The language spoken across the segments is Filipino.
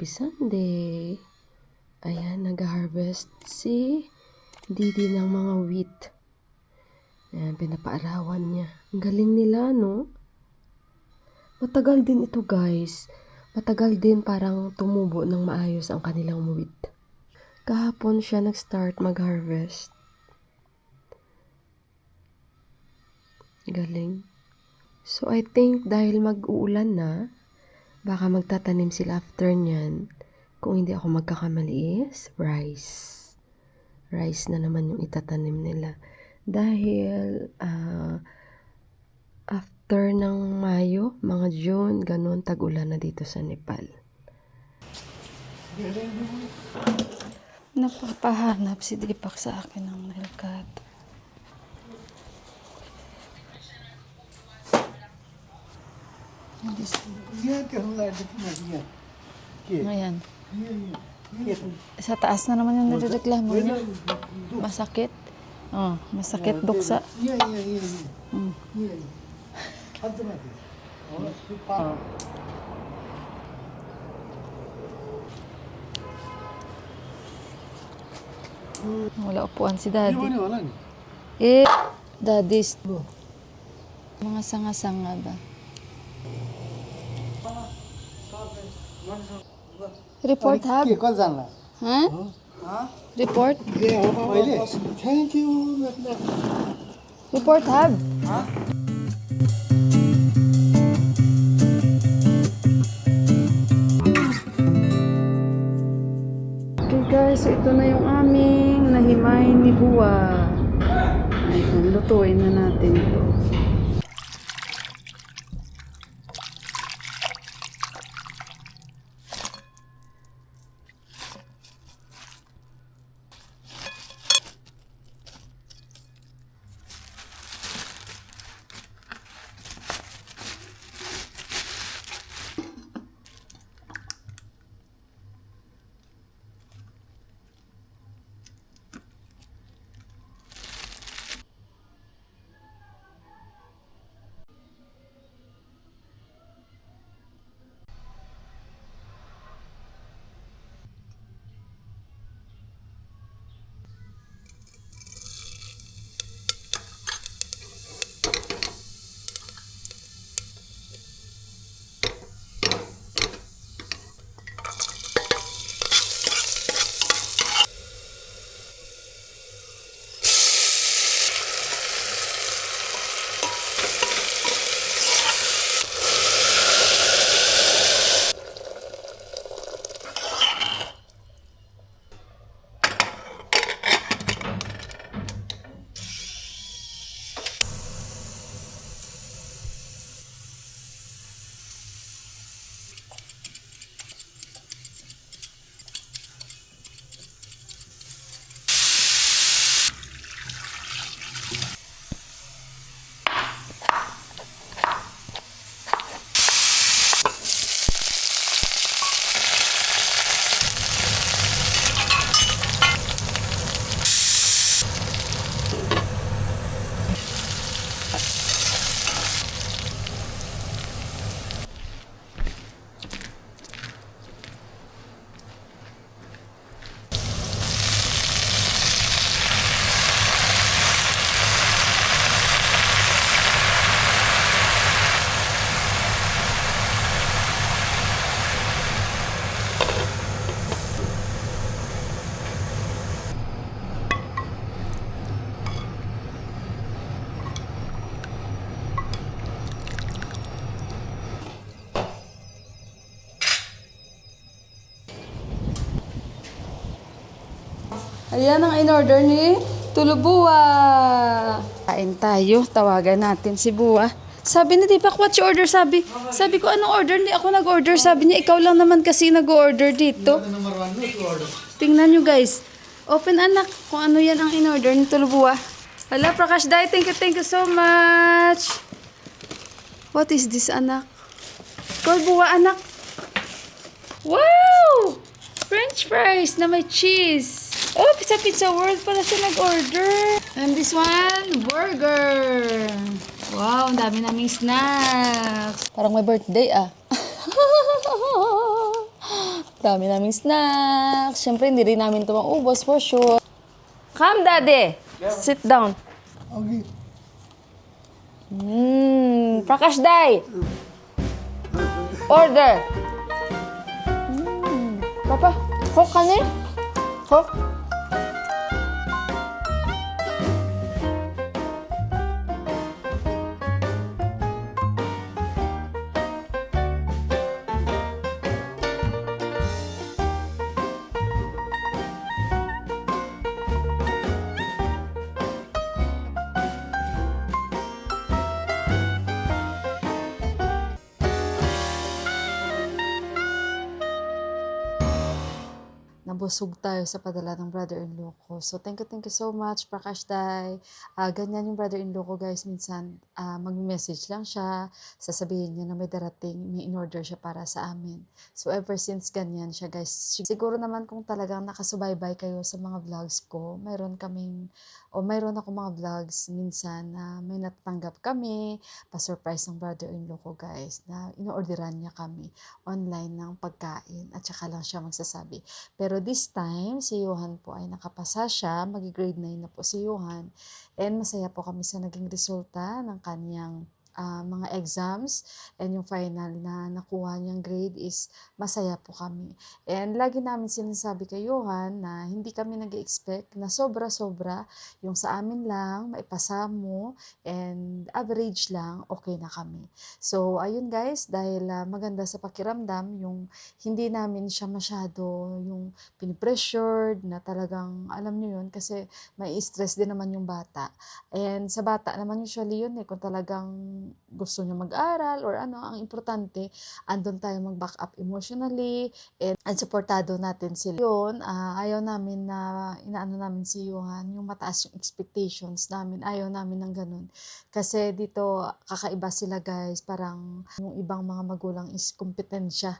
Happy Sunday! Ayan, nag-harvest si Didi ng mga wheat. Ayan, pinapaarawan niya. Ang galing nila, no? Matagal din ito, guys. Matagal din parang tumubo ng maayos ang kanilang wheat. Kahapon siya nag-start mag-harvest. Galing. So, I think dahil mag-uulan na, baka magtatanim sila after nyan. Kung hindi ako magkakamali is rice. Rice na naman yung itatanim nila. Dahil after ng Mayo, mga June, ganun, tag-ulan na dito sa Nepal. Napapahanap si Deepak sa akin ng nail cut. Ayan. Sa taas na naman yung nireklamo niya. Masakit. Oh, masakit buksa. Wala upuan si Daddy. Daddy's mga sanga-sanga ba? Report hub? Ha? Report? Thank you. Report hub? Okay guys, so ito na yung aming nahimay ni Buwa. Ayun, lutuin na natin ito. Ayan ang in-order ni Tulubuwa. Kain tayo. Tawagan natin si Buwa. Sabi ni Deepak, what's your order? Sabi ko, anong order? Hindi ako nag-order. Sabi niya, ikaw lang naman kasi nag-order dito. Tingnan nyo guys. Open anak kung ano yan ang in-order ni Tulubuwa. Hala, Prakash Dai, thank you so much. What is this anak? Call Buwa anak. Wow! French fries na may cheese. Oh, Pizza World pala siya nag-order. And this one, burger. Wow, ang dami naming snacks. Parang may birthday ah. Dami naming snacks. Siyempre, hindi rin namin ito maubos for sure. Come, Daddy. Sit down. Okay. Prakash Dai. Order. Papa, Coke ka na Coke. Nabusog tayo sa padala ng brother-in-law ko. So, thank you so much, Prakash Dai. Ganyan yung brother-in-law ko, guys. Minsan, mag-message lang siya. Sasabihin niya na may darating, may in-order siya para sa amin. So, ever since ganyan siya, guys. Siguro naman kung talagang nakasubaybay kayo sa mga vlogs ko, mayroon ako mga vlogs minsan na may natatanggap kami, pa-surprise ng brother-in-law ko, guys, na in-orderan niya kami online ng pagkain at saka lang siya magsasabi. Pero this time, si Johan po ay nakapasa siya. Mag-grade 9 na po si Johan. And masaya po kami sa naging resulta ng kanyang mga exams. And yung final na nakuha niyang grade is masaya po kami. And lagi namin sinasabi kay Johan na hindi kami nag-expect na sobra-sobra. Yung sa amin lang, maipasa mo. And average lang, okay na kami. So, ayun guys, dahil maganda sa pakiramdam, yung hindi namin siya masyado yung pinipressured na talagang, alam niyo yun, kasi may stress din naman yung bata. And sa bata naman usually yun kung talagang gusto niya mag-aral or ano, ang importante, andun tayo mag-back up emotionally and supportado natin sila. Yun, ayaw namin na inaano namin si Johan, yung mataas yung expectations namin, ayaw namin ng ganun. Kasi dito, kakaiba sila guys, parang yung ibang mga magulang is kompetensya,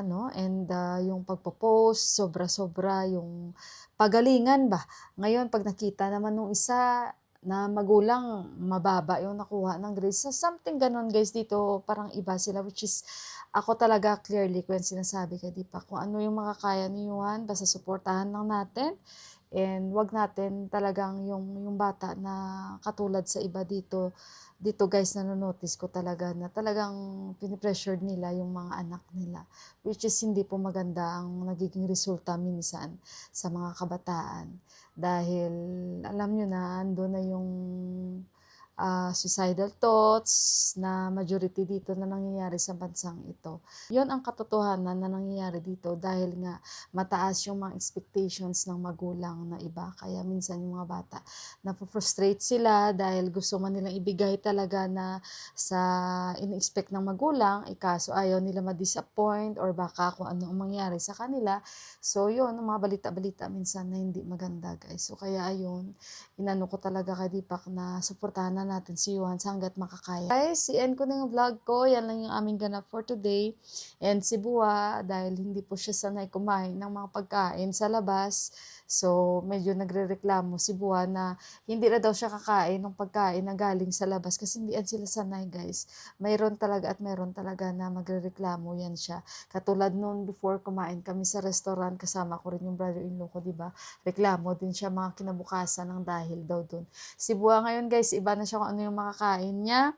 no? And yung pagpo-post, sobra-sobra, yung pagalingan ba? Ngayon, pag nakita naman nung isa na magulang, mababa yung nakuha ng grades. So, something ganon guys dito, parang iba sila, which is, ako talaga clearly kung sinasabi kay Deepak, kung ano yung makakaya ni Juan, basta suportahan lang natin. And wag natin talagang yung bata na katulad sa iba dito guys, nanonotice ko talaga na talagang pinipressured nila yung mga anak nila. Which is hindi po maganda ang nagiging resulta minsan sa mga kabataan. Dahil alam nyo na, ando na yung suicidal thoughts na majority dito na nangyayari sa bansang ito. Yon ang katotohanan na nangyayari dito dahil nga mataas yung mga expectations ng magulang na iba. Kaya minsan yung mga bata napofrustrate sila dahil gusto man nilang ibigay talaga na sa in-expect ng magulang, kaso ayaw nila ma-disappoint or baka kung ano ang mangyari sa kanila. So yun, ang mga balita-balita minsan na hindi maganda guys. So kaya ayun, inano ko talaga kay Deepak na suportahan na natin si Juan hanggat makakaya. Guys, i-end ko na yung vlog ko. Yan lang yung aming ganap for today. And si Bua, dahil hindi po siya sanay kumain ng mga pagkain sa labas, so medyo nagre-reklamo si Bua na hindi na daw siya kakain ng pagkain na galing sa labas kasi hindi sila sanay guys. Mayroon talaga na magre-reklamo yan siya. Katulad noon before kumain kami sa restaurant, kasama ko rin yung brother-in-law ko, diba? Reklamo din siya mga kinabukasan ng dahil daw dun. Si Bua ngayon guys, iba na siya kung ano yung makakain niya.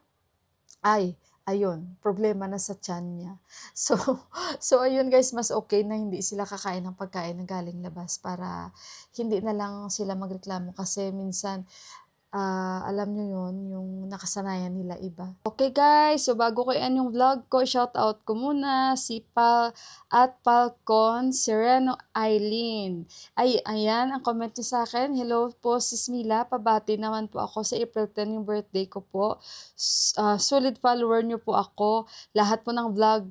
Ayun, problema na sa tiyan niya. So ayun guys, mas okay na hindi sila kakain ng pagkain na galing labas para hindi na lang sila magreklamo kasi minsan alam nyo yun, yung nakasanayan nila iba. Okay guys, so bago ko yan yung vlog ko, shout out ko muna si Falcon Sereno Eileen. Ayan, ang comment niya sa akin. Hello po Sis Mila, pabati naman po ako sa April 10 yung birthday ko po. Solid follower nyo po ako. Lahat po ng vlog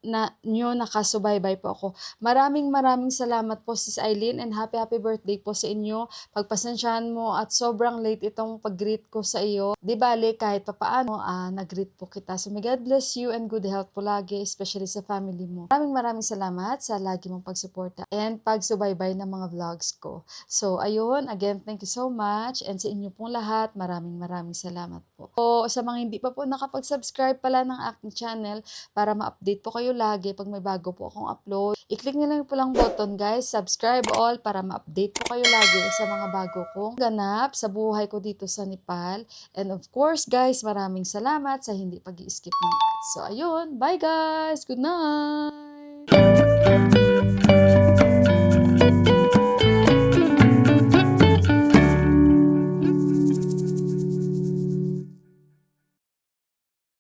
na nyo nakasubaybay po ako. Maraming salamat po Sis Eileen and happy birthday po sa inyo. Pagpasensyahan mo at sobrang late itong pag-greet ko sa iyo. Di bale kahit papaano nag-greet po kita. So may God bless you and good health po lagi, especially sa family mo. Maraming salamat sa lagi mong pagsuporta and pagsubaybay ng mga vlogs ko. So ayun, again thank you so much and sa inyo pong lahat maraming salamat po. po. So, sa mga hindi pa po nakapag-subscribe pala ng aking channel, para ma-update po kayo lagi pag may bago po akong upload, i-click nyo lang po lang button guys, subscribe all para ma-update po kayo lagi sa mga bago kong ganap sa buhay ko dito sa Nepal. And of course guys, maraming salamat sa hindi pag-i-skip ng ads. So ayun, bye guys! Good night!